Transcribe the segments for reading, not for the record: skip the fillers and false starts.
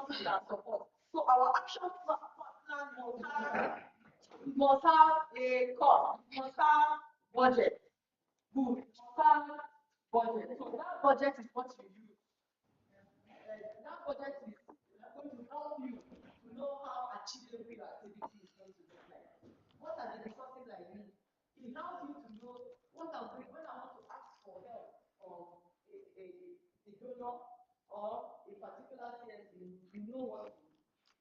resources and support. So our action plan must have a cost, must have budget. Good, must have budget. So that budget is what you use. That budget is going to help you to know how achievable your activity is going to look like. What are the resources I need? It helps you to know what I'm doing when I want to ask for help from a donor or a particular CSO. You know what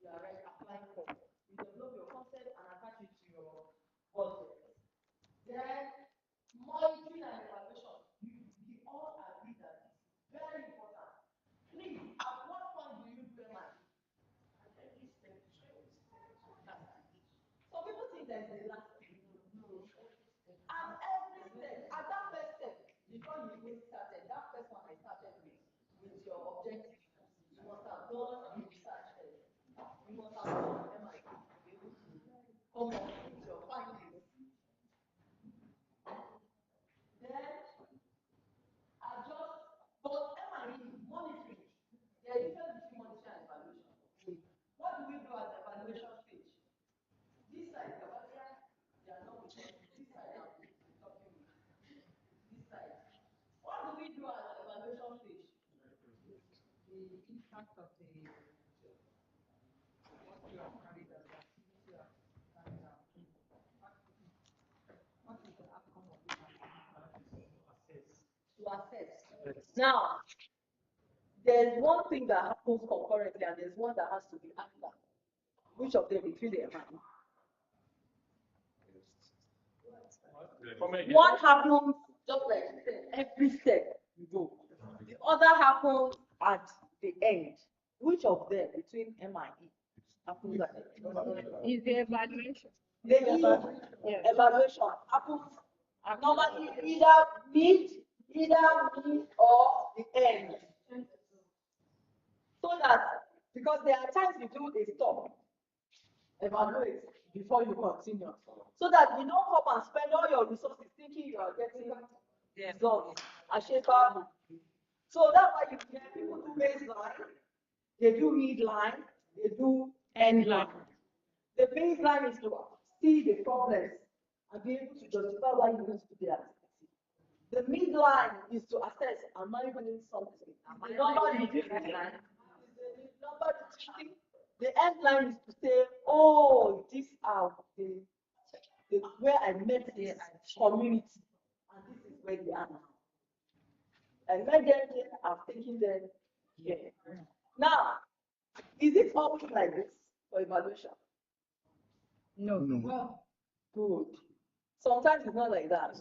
you are applying for. You develop your concept and attach it to your budget. Then monitoring and evaluation. We all agree that it's very important. Please, at what point do you do MI? Some people think that is the last step. No. At every step, at that first step, before you even started, that first one I started with your objective, you must have done research first. You must have done MI to be able to come up with your findings. Then adjust, but MI monitoring. There is a difference between monitoring and evaluation. What do we do at the evaluation stage? This side, they are not with us. This side, I'm talking with. This side. What do we do at the evaluation stage? The impact of what you have carried out, the activity you have carried out. What is the outcome of this activity? To assess. Now, there's one thing that happens concurrently and there's one that has to be after. Which of them between the MI? One happens just like every step you go. The other happens at the end. Which of them between M and E happens at the end? Is the evaluation. The evaluation happens normally either mid or the end. So that because there are times you do a stop, evaluate before you continue. So that you don't come and spend all your resources thinking you are getting results. So that's why you hear people do baseline, they do midline, they do end line. The baseline is to see the problems and be able to justify why you want to do the activity. The midline is to assess, am I doing something? The number is the end line is to say, oh, these are the where I met this community, and this is where they are now. I met them here, I've taken them here. Now, is it always like this for evaluation? No. Good. Sometimes it's not like that.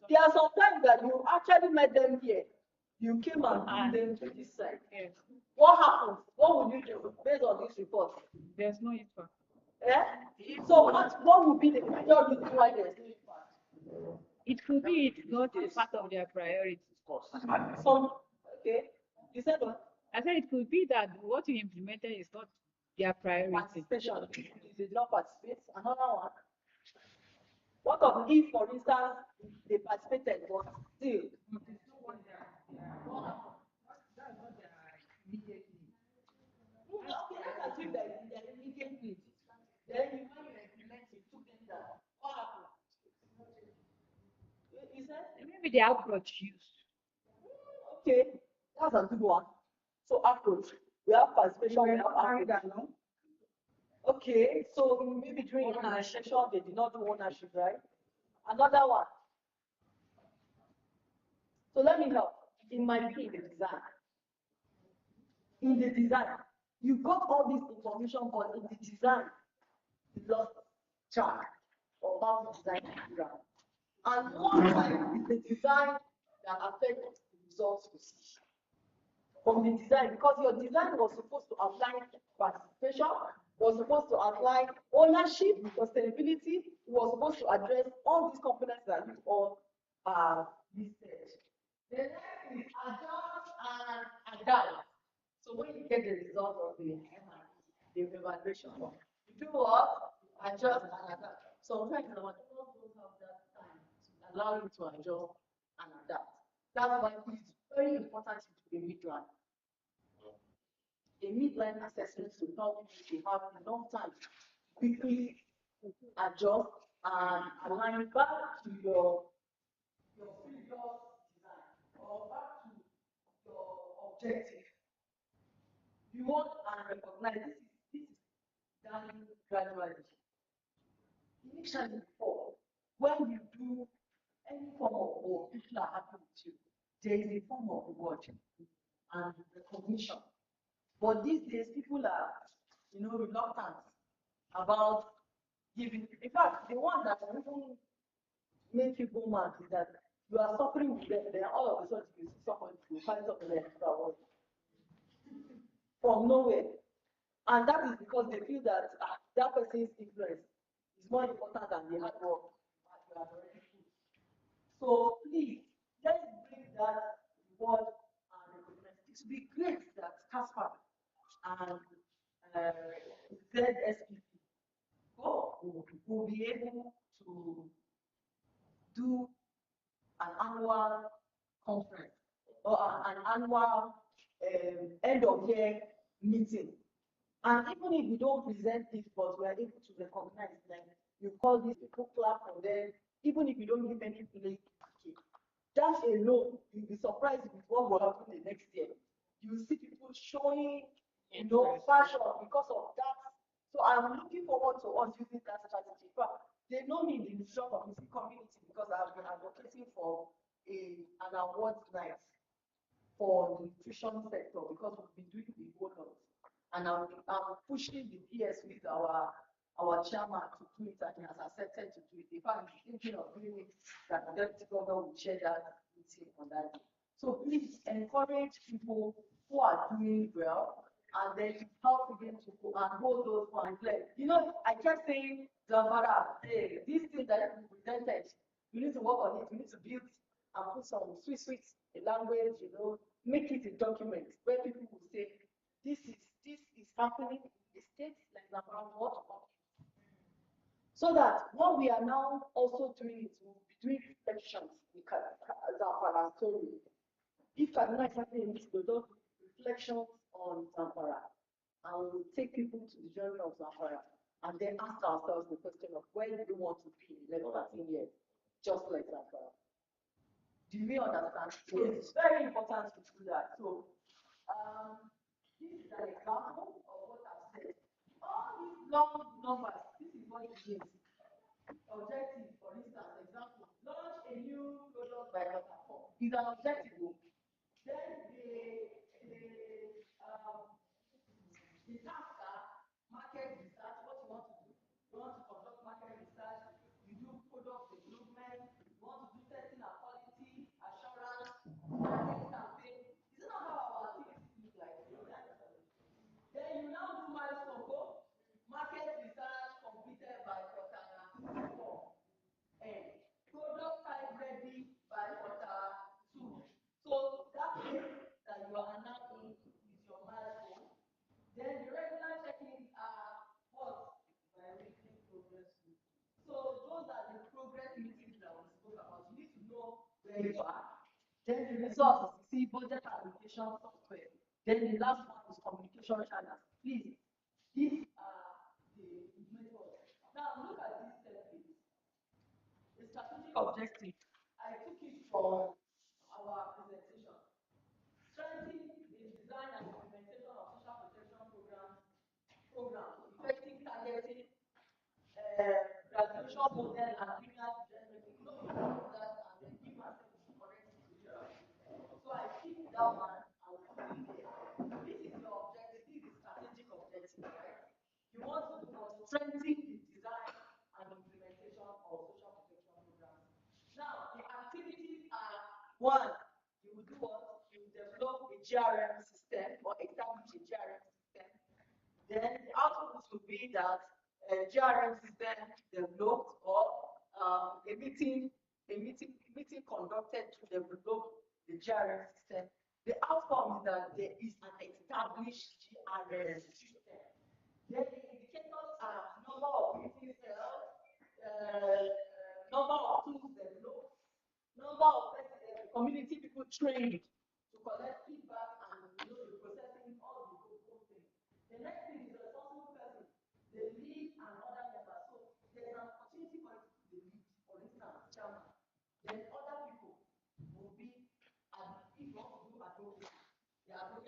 There are sometimes that you actually met them here. You came and put them to this side. Yes. What happens? What would you do based on this report? There's no impact. So what would be the major reason why there's no impact? It could be it's not a part of their priorities. Okay. You said what? I said it could be that what you implemented is not their priority. Participation. You did not participate. Another one. What of if, for instance, they participated but still? Okay, let's assume that it's their immediate need. Then when you implement it, took them down. What happened? You said? Maybe the approach used. Okay, that's a good one. So approach. We have participation, we have approach. Okay, so maybe during implementation they did not do ownership, right? Another one. So let me help. In my in the design. In the design, you got all this information, but in the design, you lost track of how the design is done. And one time is the design that affects the results you see. From the design, because your design was supposed to outline participation, was supposed to outline ownership, sustainability, was supposed to address all these components that you all listed. The next is adjust and adapt. So when you get the result of the evaluation, you do what? Adjust and adapt. Sometimes our developers don't have that time to allow you to adjust and adapt. That's why it's very important to be midline. a midline assessment to help you to have enough time to quickly adjust and align back to your previous design or back to your objective. You want and recognize this is done gradually. Initially, before, when you do any form of work, people are happy with you. There is a form of reward and recognition. But these days, people are, reluctant about giving. In fact, the one that even make you go mad is that you are suffering with them, then all of a sudden you see someone who finds something like that from nowhere. And that is because they feel that that person's influence is more important than the hard work that you have already put. So please, let's bring that reward and recognition. It would be great that KADSPAC and ZSPP will be able to do an annual conference or an annual end of year meeting. And even if we don't present this, but we are able to recognize them, you call these people, clap for them, even if you don't give any place, that alone, you'll be surprised with what will happen the next year. You see people showing, passion because of that. So I'm looking forward to us using that strategy. But they know me in the nutrition community because I've been advocating for an awards night for the nutrition sector because we've been doing the whole lot. And I'm pushing the PS with our chairman to do it, and he has accepted to do it. In fact, he's thinking of doing it, that the deputy governor will share that meeting on that day. So please encourage people who are doing well, and then help them to go and hold those ones. I kept saying, Zamfara, hey, these things that we presented, we need to work on it, we need to build and put some sweet language, make it a document where people will say, this is happening in a state like Zamfara, what to come. So that what we are now also doing is we'll be doing reflections in Zamfara story. If Kaduna is happening, we'll do reflections on Zamfara, and we'll take people to the journey of Zamfara and then ask ourselves the question of where do we want to be in 11, 13 years, just like Zamfara. Do we understand? Yes. It's very important to do that. So this is an example of what I've said. All these long numbers, this is what it means. Objective, for instance, example, launch a new product by Q4 is an objective. Then the task market research, what you want to do. You want to conduct market research, you do product development, you want to do testing and quality, assurance, marketing campaign. Is it not how our activities look like? Then you now do milestone market research completed by Q4. And product type ready by Q2. So that means that you are now in with your milestone. Then the regular check-ins are what? By weekly progress. So those are the progress meetings that we spoke about. You need to know where you are. Then the results, see budget application software. Then the last one is communication channels. Please, these are the methods. Now look at this template. The strategic objective. I took it from our presentation. Strengthening the design and implementation of social protection programs, effective targeting, graduation model, and criminal judgment. That and then give myself the correct solution. So I picked that one and put it there. This is your objective. This is the strategic objective, right? You want to strengthen the design and implementation of social protection programs. Now, the activities are one, you will do what? You will develop a GRM system or establish a GRM system. Then the output will be that a GRM system developed or a meeting conducted to develop the GRM system. The outcome is that there is an established GRM system. Then the indicators are number of meetings held, number of tools developed, number of community people trained to collect feedback and the processing all the things.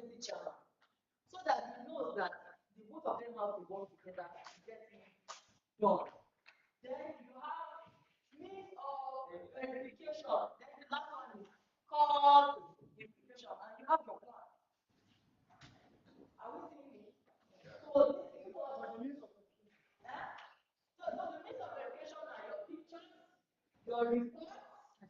committee chairman, so that he knows that the both of them have to work together to get it done. Then you have means of verification. Then the last one is called verification, and you have your plan. Are we seeing it? So this is what the means of verification. So the means of verification are your pictures, your reports,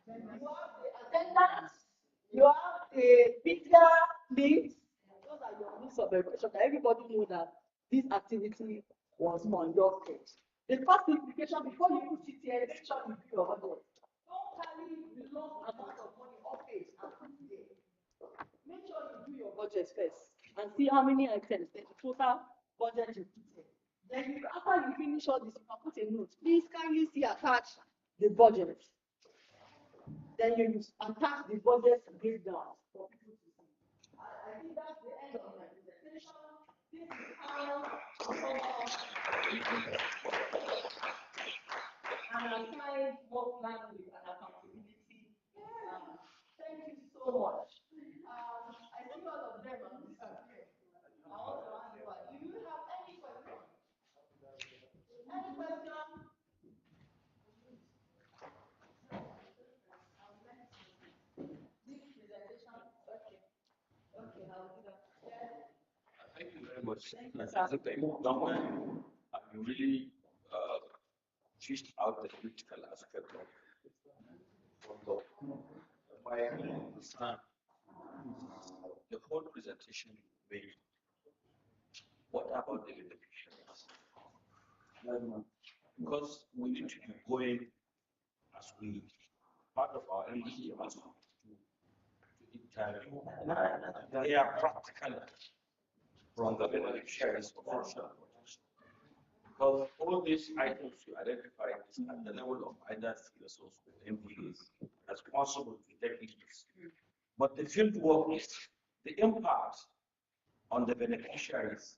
you have the attendance, you have the media links. Those are your means of verification. Everybody knows that this activity was conducted. The first implication before you put it here, make sure you do your budget. Don't carry the long amount of money off page and put it there. Make sure you do your budget first and see how many items the total budget you put in. Then after you finish all this, you can put a note. Please kindly see attached the budget. Then you attach the budget breakdown for people to see. I think that's the end of my presentation. This is how an assigned work plan with an accountability. Thank you so much. I think all of them are disappearing. I also ask you, do you have any questions? Any question? Okay, I'll do that. Yes. Thank you very much. Thank you, As sir. a you really fished out the critical aspect of my understand the whole presentation made. What about the beneficiaries? Because we need to be going as we part of our MBA also to interview they are practical from the beneficiaries of social protection. Because all these items you identified is at the level of either CSOs or MBAs responsible to take leads. But the field work is the impact on the beneficiaries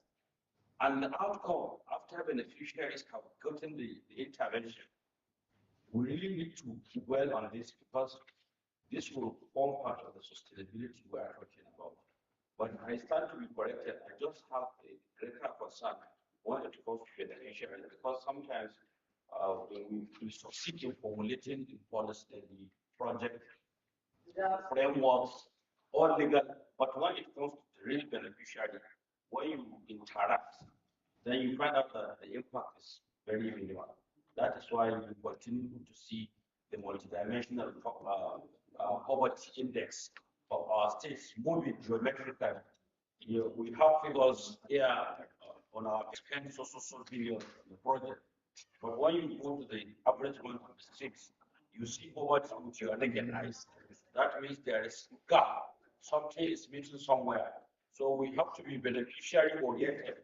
and the outcome after beneficiaries have gotten the intervention. We really need to dwell on this because this will form part of the sustainability we are talking about. But I stand to be corrected. I just have a greater concern when it comes to beneficiaries because sometimes when we succeed in formulating in policy the project frameworks or legal, but when it comes to the real beneficiary, when you interact, then you find out that the impact is very minimal. That is why we continue to see the multidimensional poverty index of our states moving geometrically. We have figures here on our spend so billion project. But when you go to the average one of the states, you see poverty with your naked eyes. That means there is gap. Something is missing somewhere. So we have to be beneficiary oriented.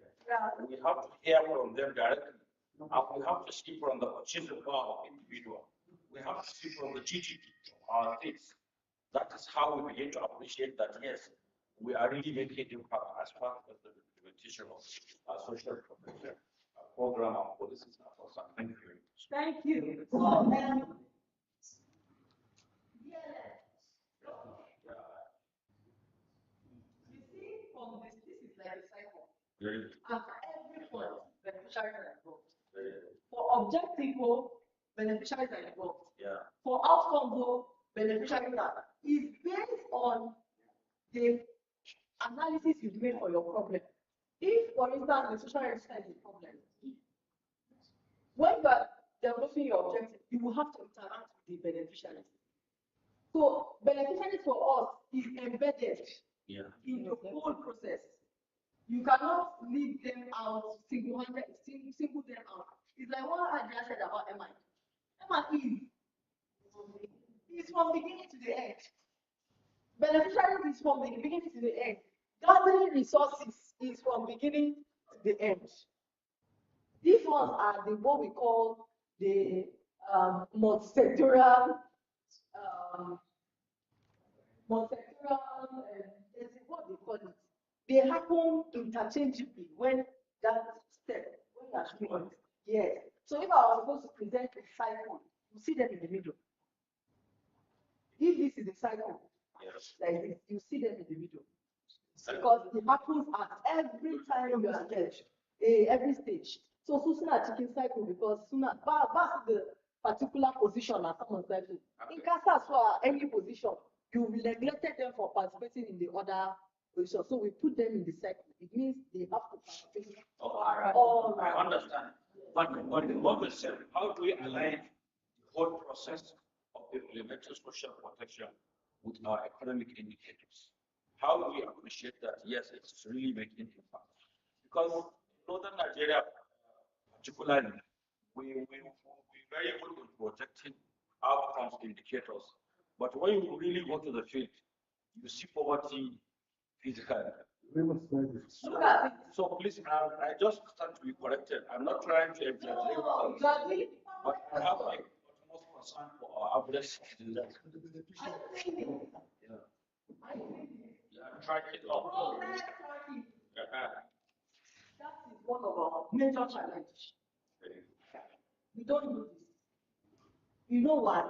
We have to hear from them directly. And we have to see from the purchasing power of individual. We have to see from the GDP of our states. That is how we begin to appreciate that, yes, we are really making impact as part of the implementation of our social protection program and policies. Thank you very much. Thank you. So, you see, from this is like a cycle. After every point, beneficiaries are involved. For objective goal, beneficiaries are involved. For outcome goal, beneficiaries are. It's based on the analysis you've made for your problem. If, for instance, the social resistance is a problem, when you are developing your objective, you will have to interact with the beneficiaries. So, beneficiaries for us is embedded in the whole process. You cannot leave them out single-handed, single them out. It's like what I just said about MI. MI is from beginning to the end. Beneficiaries is from the beginning to the end. Gathering resources is from beginning to the end. These ones are the what we call the multi-sectoral, what they call it. They happen interchangeably when that step, when you are doing it. Yes. So if I was supposed to present a cycle, you see them in the middle. If this is a cycle, like this, you see them in the middle. because it happens at every time you are there, every stage. So sooner chicken cycle because sooner that's the particular position at someone's cycle. In CASA as well, any position, you neglected them for participating in the other position. So we put them in the cycle. It means they have to participate. All right. I understand. But what we say, how do we align the whole process of implementing social protection with our economic indicators? How do we appreciate that? Yes, it's really making impact. Because in northern Nigeria, particularly, we're very good in projecting outcomes indicators. But when you really go to the field, you see poverty physically. So please, I just stand to be corrected. I'm not trying to exaggerate, but I have a utmost concern for our average citizens. Try it out. That is one of our major challenges. We don't do this. You know why?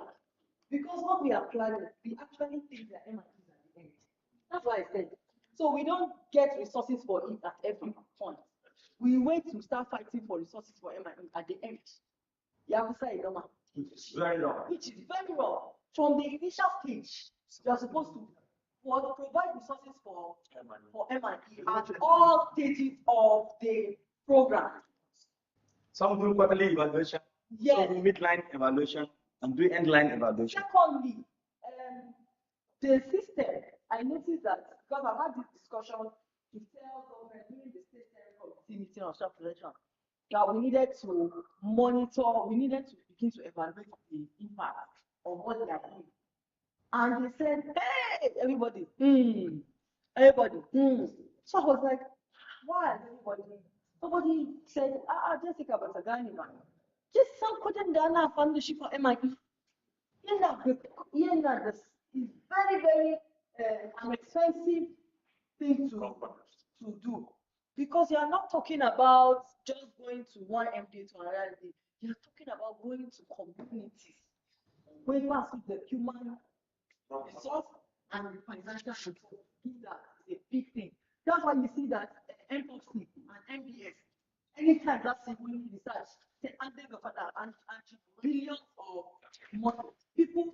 Because what we are planning, we actually think that MIT is at the end. That's why I said. So we don't get resources for it at every point. We wait to start fighting for resources for MIT at the end. Which is very wrong. Which is very wrong. From the initial stage, you are supposed to provide resources for MIT at all stages of the program. Some do quarterly evaluation, Yes. some do midline evaluation, and do end-line evaluation. Secondly, the system, I noticed that because I've had this discussion to tell government during the state committee meeting on social protection that we needed to monitor, we needed to begin to evaluate the impact of what they are doing. And they said, hey, everybody, everybody. So I was like, why everybody? Somebody said, Jessica Basagani, just some couldn't done foundation for MIT. This is very, very an expensive thing to do. Because you are not talking about just going to one MD to another MD. You are talking about going to communities, going past the human resource and the financial support. That is a big thing. That's why you see that MPOC and MBS, anytime that's a winning research, they handle the father and billions of money. People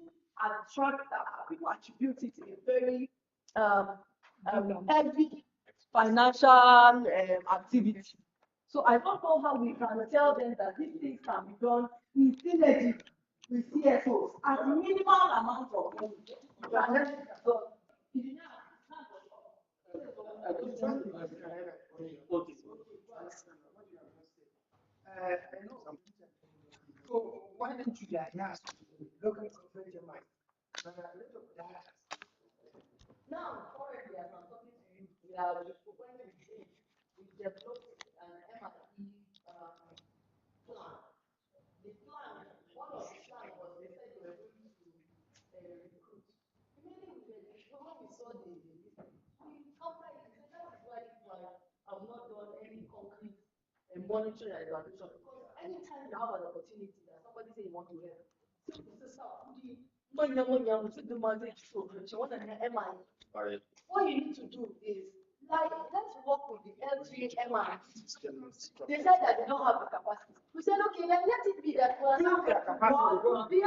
people attribute it to a very heavy financial activity. So I don't know how we can tell them that these things can be done in synergy with CSOs at minimal amount of money. So why don't you diagnose local government mind? Now, currently, as I'm talking to you, we are when we developed an MIT plan. The plan, one of the plans was they said they were going to recruit. Immediately, when we saw the after it, we said that is why I've not done any concrete monitoring and evaluation. Because anytime you have an opportunity that somebody say you want to help, what you need to do is, like, let's work with the L3MI. They said that they don't have the capacity. We said, okay, then let it be that we build capacity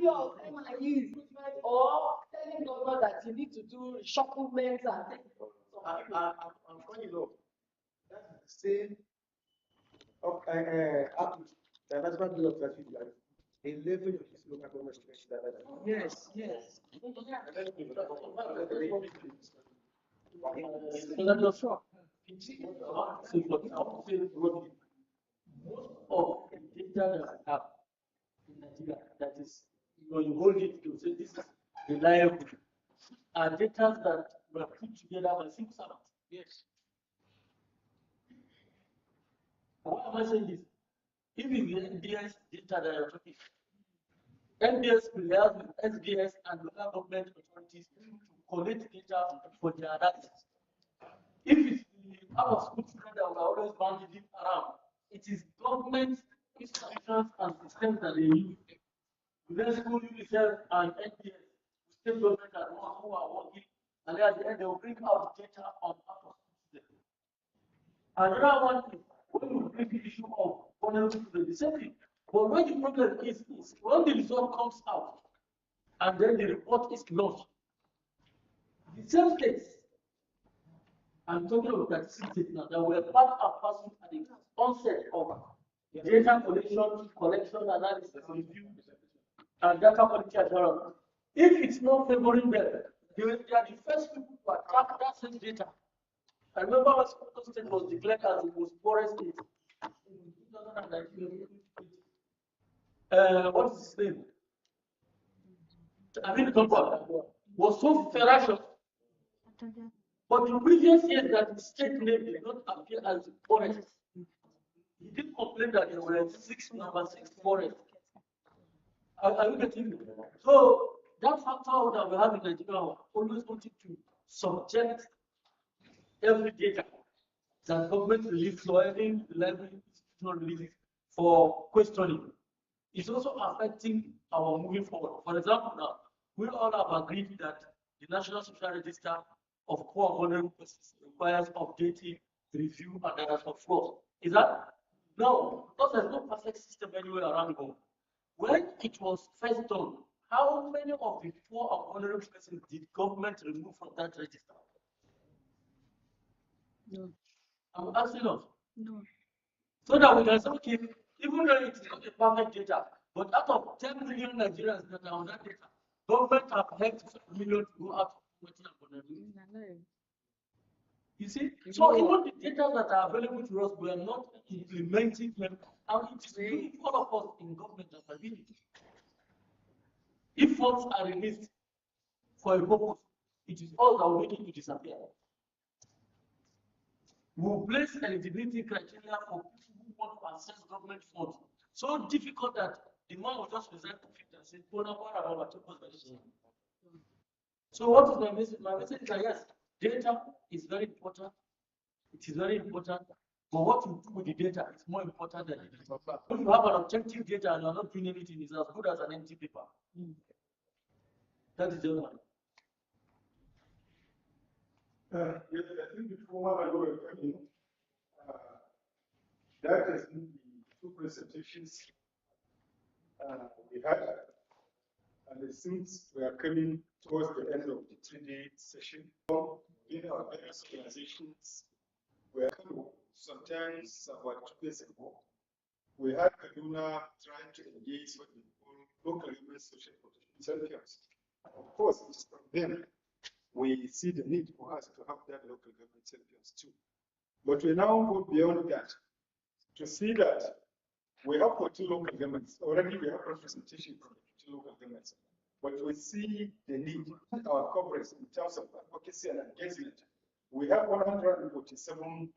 of MIEs, or telling government that you need to do reshufflement and things. I'm funny though. That's the same output. The national bill of strategy like a level of this local government Yes, yes. Most of the data that I have in Nigeria, that is, when you hold it to say this is reliable, are data that were put together by civil servants. Yes. Why am I saying this? Even the NDS data that you're talking, NDS relies with SDS and local government authorities to collect data for their analysis. If it's the our school children that we are always banding around, it is government institutions and systems that they use. UNESCO, UNICEF, and NDS, state government are the ones who are working and then at the end they will bring out the data on out of students. Another one is when you bring the issue of vulnerable students, the same thing. But when the problem is when the result comes out and then the report is launched, the same case, I'm talking about 36 states now, that were part and parcel at the onset of data collection, analysis, review, and data quality assurance. If it's not favoring them, they are the first people to attack that same data. I remember when Sokoto State was declared as the most poorest state in 2019. What is his name? I mean, was so ferocious. But the previous years that the state name did not appear as the poorest, he did complain that there were number six forests. Are you getting it? So that factor that we have in Nigeria always wanted to subject every data that government releases or any library institutional releases for questioning. It's also affecting our moving forward. For example, now we all have agreed that the National Social Register of Poor and Vulnerable Persons requires updating, review, and there are some flaws. Is that? No, because there's no perfect system anywhere around the world. When it was first done, how many of the poor and vulnerable persons did government remove from that register? No. I'm asking us. No. So that we can say, okay, even though it's not a perfect data, but out of 10 million Nigerians that are on that data, government have helped 7 million to go out of poverty and vulnerability. You see? So even the data that are available to us, we are not implementing them, and it is really all of us in government that are doing it. If funds are released for a purpose, it is all that will make it to disappear. We will place eligibility criteria for people who want to access government funds. So difficult that the man will just resign to fit and say, so what is my message? My message is that yes, data is very important. It is very important. But what you do with the data is more important than the data. If you have an objective data and you are not doing anything, it's as good as an empty paper. That is the one. Yes, I think before I go to that has been the two presentations we had, and it seems we are coming towards the end of the 3-day session. In our various organizations, we are sometimes about 2 days ago, we had Kaduna trying to engage what we call local government social protection champions. Of course, it's from them we see the need for us to have that local government champions too. But we now go beyond that to see that we have 14 local governments. Already we have representation from the 14 local governments. But we see the need, our coverage in terms of advocacy and engagement. We have 147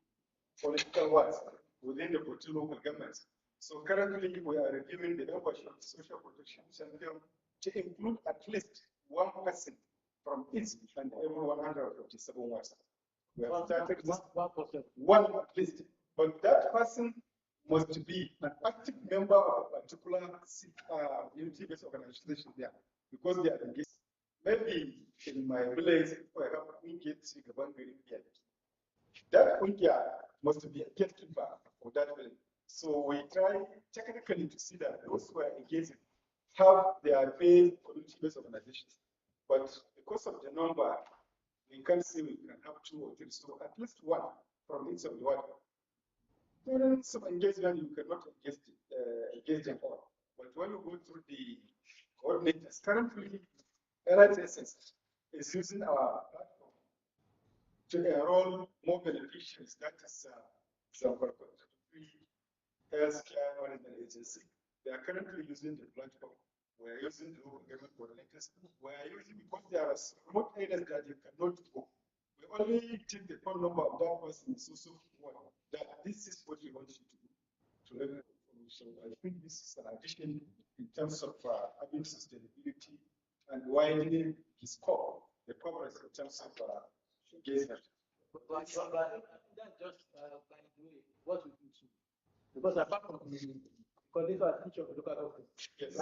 political words within the 14 local governments. So currently we are reviewing the membership of social protection champion to include at least one person from each and every 157 words. We have started one at least, but that person must be an active member of a particular unity-based organization there, because they are engaged. Maybe in my village, I have that Kungia must be a gatekeeper for that village. So we try technically to see that those who are engaged have their main community-based organizations. But because of the number, we can't say we can have 2 or 3, so at least one from each of the one. Some engagement you cannot engage them all. But when you go through the coordinators, currently LHSS is using our platform to enroll more beneficiaries. That is some healthcare management agency. They are currently using the platform. We are using the local government coordinators. We are using, because there are remote areas that you cannot go. We only take the phone number of that person, so that this is what we want you to do to learn information. I think this is an addition in terms of having sustainability and widening the scope, the coverage in terms of engagement. That's just by the way, what we do too. Because apart from the because these are teachers of local government. Yes.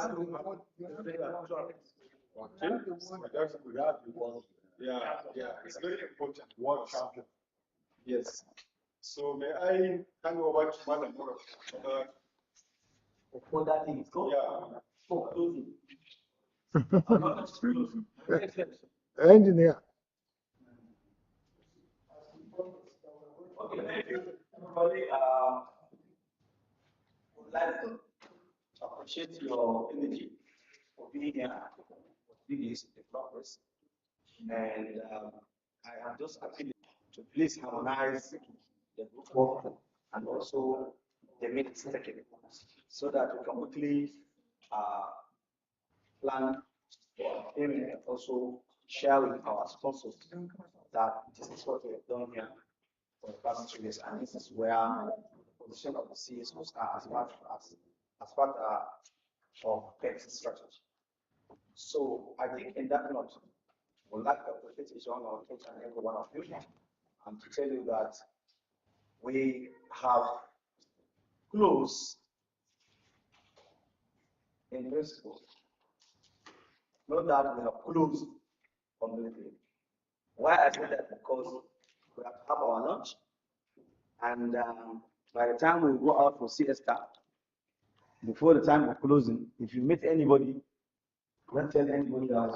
Yeah, it's very important. What champion? Yes. So may I hand over to Madam Mura For that thing, go. yeah. For closing. Engineer. Okay, thank you. Everybody, would like to appreciate your energy for being here for 3 days in the progress. And I am just appealing to please harmonize the group work and also the minutes taken so that we can quickly plan for payment and also share with our sponsors that this is what we have done here for the past 3 days, and this is where the position of the CSOs are as part of exit strategy. So I think in that note, I would like to appreciate each one of each and every one of you and to tell you that we have closed in principle. Not that we have closed completely. Why I say that? Because we have to have our lunch, and by the time we go out for siesta, before the time of closing, if you meet anybody, don't tell anybody that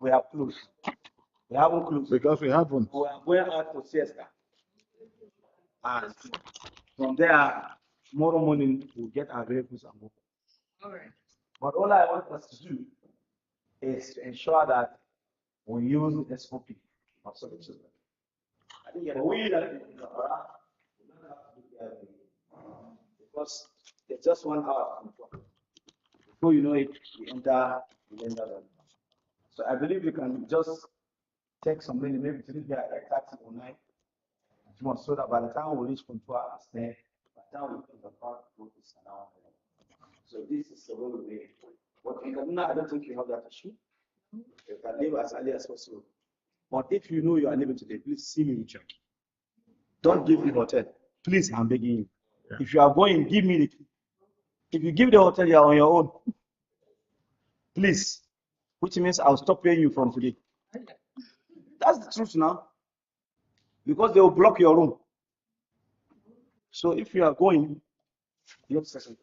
we have closed. We haven't closed. Because we haven't. We are going out for siesta. And from there, tomorrow morning, we'll get our vehicles and go. All right. But all I want us to do is to ensure that we use SOP of solutions. I think we that because it's just 1 hour before you know it, we enter the end of it. So I believe you can just take some minutes, maybe to leave here at 8:30 or 9, so that by the time we reach Contour as there, by the time we put the park, is around. So this is the way we make. But in Kaduna, I don't think you have that issue. You can leave as early as possible. But if you know you are leaving today, please see me in church. Don't give the hotel. Please, I'm begging you. Yeah. If you are going, give me the key. If you give the hotel, you are on your own. Please. Which means I'll stop paying you from today. That's the truth now. Because they will block your room. So if you are going, you have to.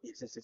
Yes.